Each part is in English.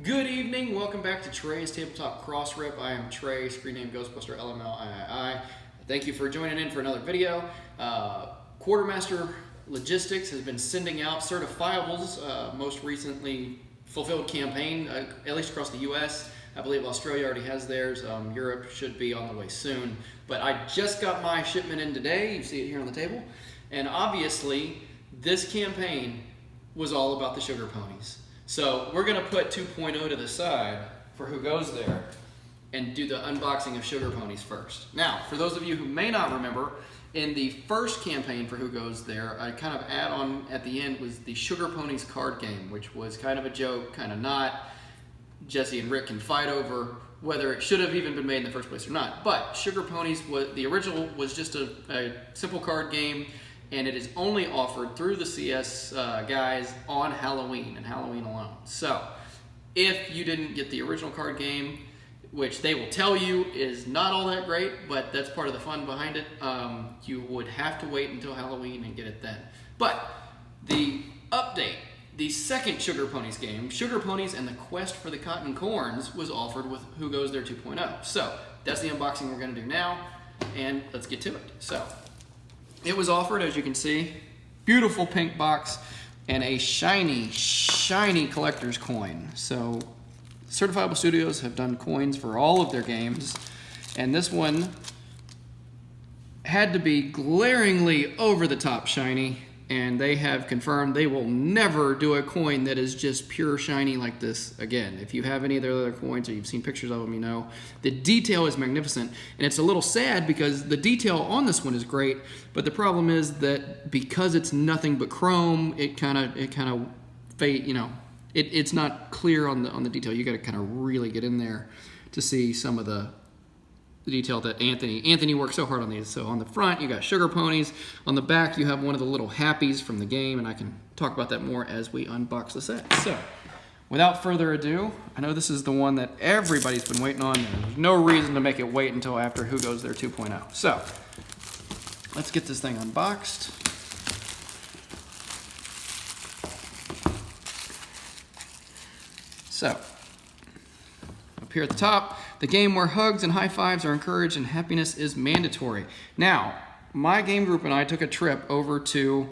Good evening, welcome back to Trey's Tabletop Crossrip. I am Trey, screen name Ghostbuster LML III. Thank you for joining in for another video. Quartermaster Logistics has been sending out certifiables, most recently fulfilled campaign, at least across the US. I believe Australia already has theirs. Europe should be on the way soon. But I just got my shipment in today. You see it here on the table. And obviously, this campaign was all about the Sugar Ponies. So we're going to put 2.0 to the side for who goes there and do the unboxing of Sugar Ponies first. Now, for those of you who may not remember, in the first campaign for who goes there, I kind of add on at the end was the Sugar Ponies card game, which was kind of a joke, kind of not. Jesse and Rick can fight over whether it should have even been made in the first place or not. But Sugar Ponies, the original was just a simple card game, and it is only offered through the CS guys on Halloween and Halloween alone. So if you didn't get the original card game, which they will tell you is not all that great, but that's part of the fun behind it, you would have to wait until Halloween and get it then. But the update, the second Sugar Ponies game, Sugar Ponies and the Quest for the Cotton Corns, was offered with Who Goes There 2.0. So that's the unboxing we're going to do now, and let's get to it. So it was offered, as you can see, beautiful pink box and a shiny, shiny collector's coin. So Certifiable Studios have done coins for all of their games, and this one had to be glaringly over the top shiny, and they have confirmed they will never do a coin that is just pure shiny like this again. If you have any of their other coins or you've seen pictures of them, you know the detail is magnificent, and it's a little sad because the detail on this one is great, but the problem is that because it's nothing but chrome, it kind of fade, you know, it's not clear on the detail. You got to kind of really get in there to see some of the detail that Anthony worked so hard on these. So on the front, you got Sugar Ponies. On the back, you have one of the little happies from the game, and I can talk about that more as we unbox the set. So without further ado, I know this is the one that everybody's been waiting on. There's no reason to make it wait until after Who Goes There 2.0. So let's get this thing unboxed. So up here at the top, the game where hugs and high fives are encouraged and happiness is mandatory. Now, my game group and I took a trip over to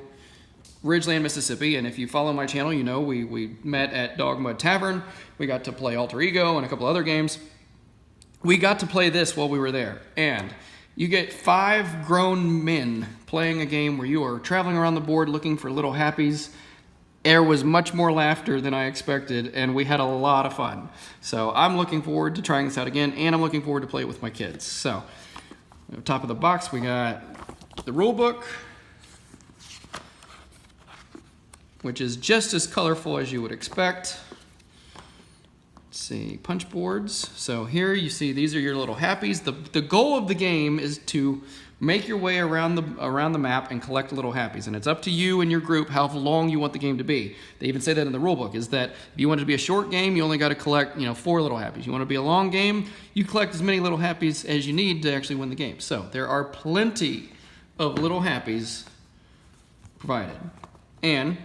Ridgeland, Mississippi, and if you follow my channel, you know we met at Dogmud Tavern. We got to play Alter Ego and a couple other games. We got to play this while we were there, and you get 5 grown men playing a game where you are traveling around the board looking for little happies. There was much more laughter than I expected, and we had a lot of fun. So I'm looking forward to trying this out again, and I'm looking forward to play it with my kids. So, at the top of the box, we got the rule book, which is just as colorful as you would expect. Let's see, punch boards. So here you see these are your little happies. The goal of the game is to make your way around the map and collect little happies, and it's up to you and your group how long you want the game to be. They even say that in the rule book, is that if you want it to be a short game, you only got to collect 4 little happies. You want it to be a long game, you collect as many little happies as you need to actually win the game. So there are plenty of little happies provided, and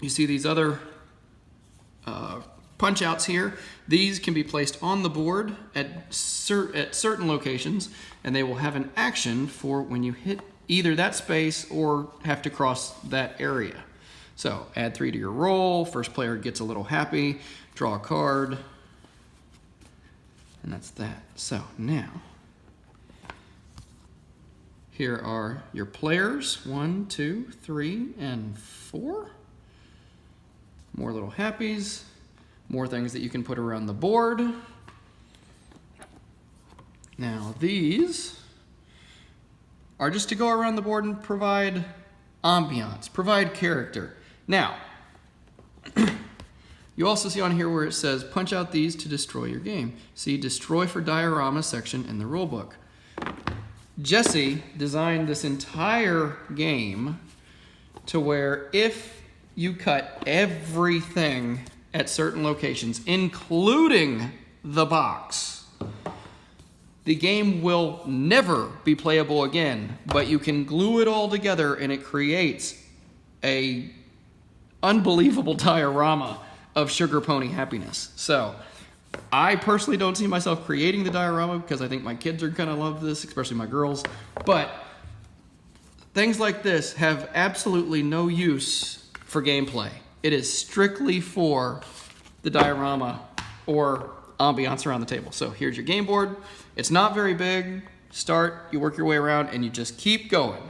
you see these other punch outs here. These can be placed on the board at certain locations, and they will have an action for when you hit either that space or have to cross that area. So add 3 to your roll, first player gets a little happy, draw a card, and that's that. So now, here are your players, 1, 2, 3, and 4. More little happies. More things that you can put around the board. Now these are just to go around the board and provide ambiance, provide character. Now, you also see on here where it says punch out these to destroy your game. See, destroy for diorama section in the rulebook. Jesse designed this entire game to where if you cut everything at certain locations, including the box, the game will never be playable again, but you can glue it all together and it creates a unbelievable diorama of Sugar Pony happiness. So I personally don't see myself creating the diorama because I think my kids are gonna love this, especially my girls. But things like this have absolutely no use for gameplay. It is strictly for the diorama or ambiance around the table. So here's your game board. It's not very big. Start, you work your way around, and you just keep going.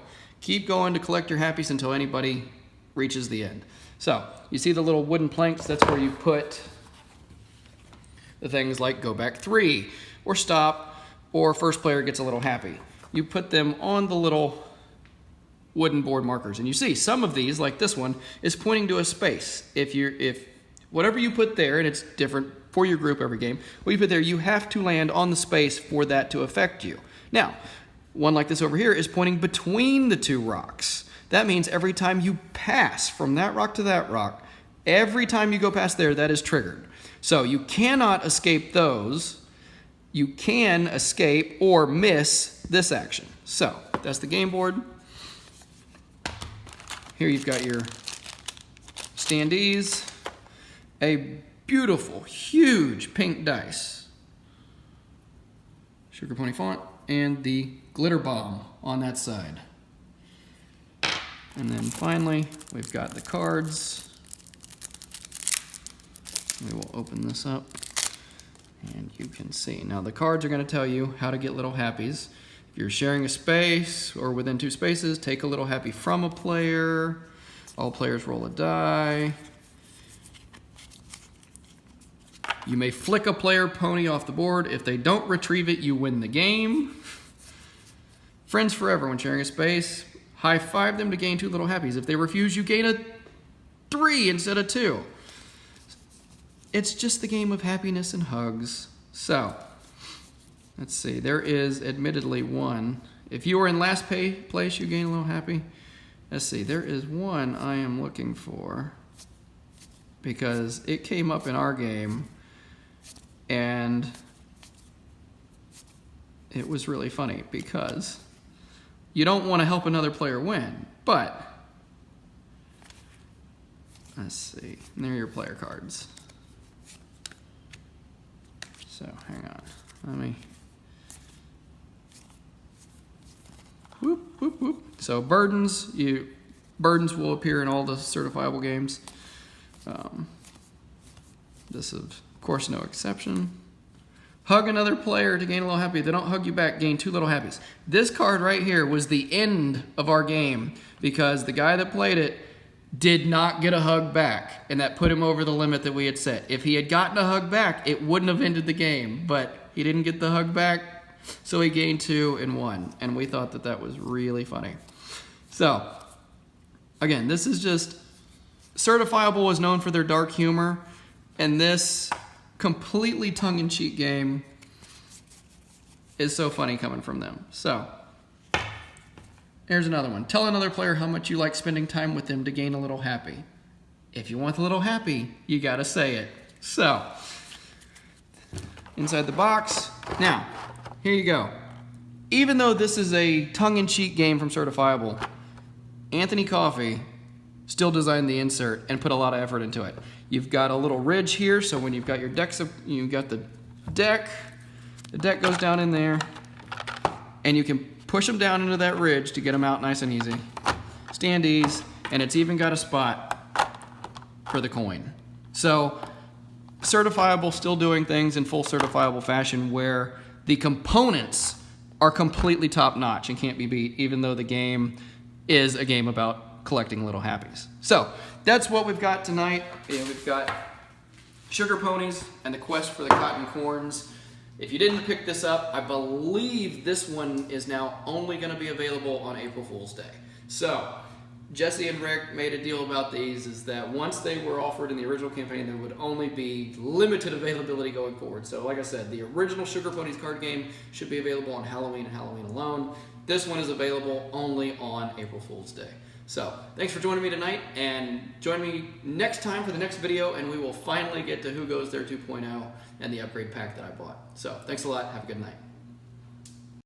Keep going to collect your happies until anybody reaches the end. So you see the little wooden planks, that's where you put the things like go back 3 or stop or first player gets a little happy. You put them on the little wooden board markers, and you see some of these, like this one, is pointing to a space. If whatever you put there, and it's different for your group every game, what you put there, you have to land on the space for that to affect you. Now, one like this over here is pointing between the 2 rocks. That means every time you pass from that rock to that rock, every time you go past there, that is triggered. So you cannot escape those. You can escape or miss this action. So that's the game board. Here you've got your standees, a beautiful, huge pink dice, Sugar Pony font, and the glitter bomb on that side. And then finally, we've got the cards. We will open this up, and you can see. Now the cards are going to tell you how to get little happies. If you're sharing a space or within 2 spaces, take a little happy from a player. All players roll a die. You may flick a player pony off the board. If they don't retrieve it, you win the game. Friends forever when sharing a space. High five them to gain 2 little happies. If they refuse, you gain a 3 instead of 2. It's just the game of happiness and hugs. So, let's see. There is admittedly one. If you are in last place, you gain a little happy. Let's see. There is one I am looking for because it came up in our game and it was really funny because you don't want to help another player win, but let's see. And there are your player cards. So hang on, let me, whoop, whoop, whoop. So burdens will appear in all the certifiable games. This is of course no exception. Hug another player to gain a little happy. If they don't hug you back, gain 2 little happies. This card right here was the end of our game because the guy that played it did not get a hug back, and that put him over the limit that we had set. If he had gotten a hug back, it wouldn't have ended the game, but he didn't get the hug back, so he gained 2 and won, and we thought that that was really funny. So, again, this is just, Certifiable is known for their dark humor, and this completely tongue-in-cheek game is so funny coming from them. So, here's another one. Tell another player how much you like spending time with them to gain a little happy. If you want a little happy, you gotta say it. So, inside the box. Now, here you go. Even though this is a tongue-in-cheek game from Certifiable, Anthony Coffey still designed the insert and put a lot of effort into it. You've got a little ridge here, so when you've got your decks, you've got the deck goes down in there, and you can push them down into that ridge to get them out nice and easy. Standees, and it's even got a spot for the coin. So, Certifiable still doing things in full Certifiable fashion where the components are completely top-notch and can't be beat, even though the game is a game about collecting little happies. So, that's what we've got tonight. We've got Sugar Ponies and the Quest for the Cotton Corns. If you didn't pick this up, I believe this one is now only going to be available on April Fool's Day. So, Jesse and Rick made a deal about these, is that once they were offered in the original campaign, there would only be limited availability going forward. So, like I said, the original Sugar Ponies card game should be available on Halloween and Halloween alone. This one is available only on April Fool's Day. So, thanks for joining me tonight, and join me next time for the next video, and we will finally get to Who Goes There 2.0 and the upgrade pack that I bought. So, thanks a lot. Have a good night.